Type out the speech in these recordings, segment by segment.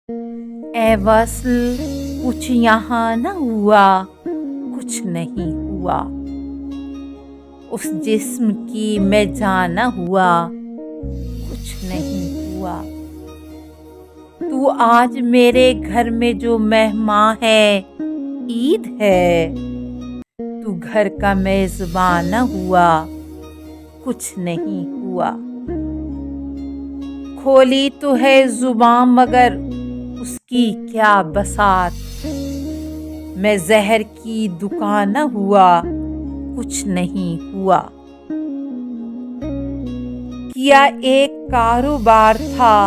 ए वस्ल कुछ यहाँ न हुआ, कुछ नहीं हुआ। उस जिस्म की मैं जान न हुआ, कुछ नहीं हुआ। तू आज मेरे घर में जो मेहमान है, ईद है। तू घर का मेज़बान न हुआ, कुछ नहीं हुआ। खोली तो है जुबान मगर उसकी क्या बसात। मैं जहर की दुकान न हुआ, कुछ नहीं हुआ। किया एक कारोबार था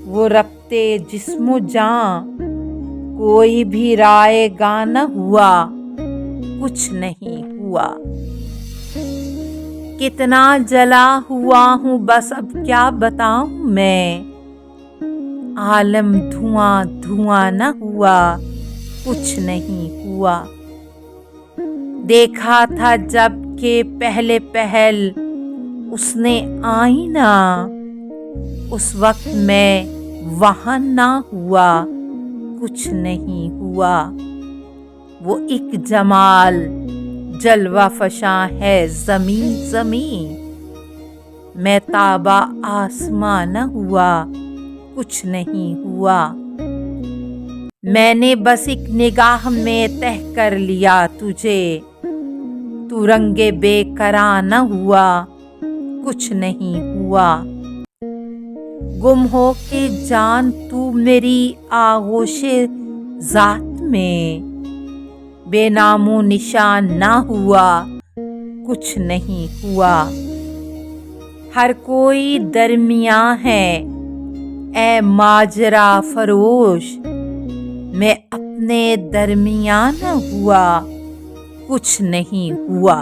वो रब्ते जिस्मो जान। कोई भी रायगा न हुआ, कुछ नहीं हुआ। कितना जला हुआ हूँ बस अब क्या बताऊं मैं। आलम धुआं धुआं न हुआ, कुछ नहीं हुआ। देखा था जब के पहले पहल उसने आईना। उस वक्त मैं वहां ना हुआ, कुछ नहीं हुआ। वो एक जमाल जलवा फशा है ज़मीं ज़मीं। मैं ताबा आसमां न हुआ, कुछ नहीं हुआ। मैंने बस एक निगाह में तह कर लिया तुझे। तू रंगे बेकरार न हुआ, कुछ नहीं हुआ। गुम हो के जान तू मेरी आगोशे ज़ात में। बेनामो निशान ना हुआ, कुछ नहीं हुआ। हर कोई दरमियां है ए माजरा फरोश। मैं अपने दरमियान न हुआ, कुछ नहीं हुआ।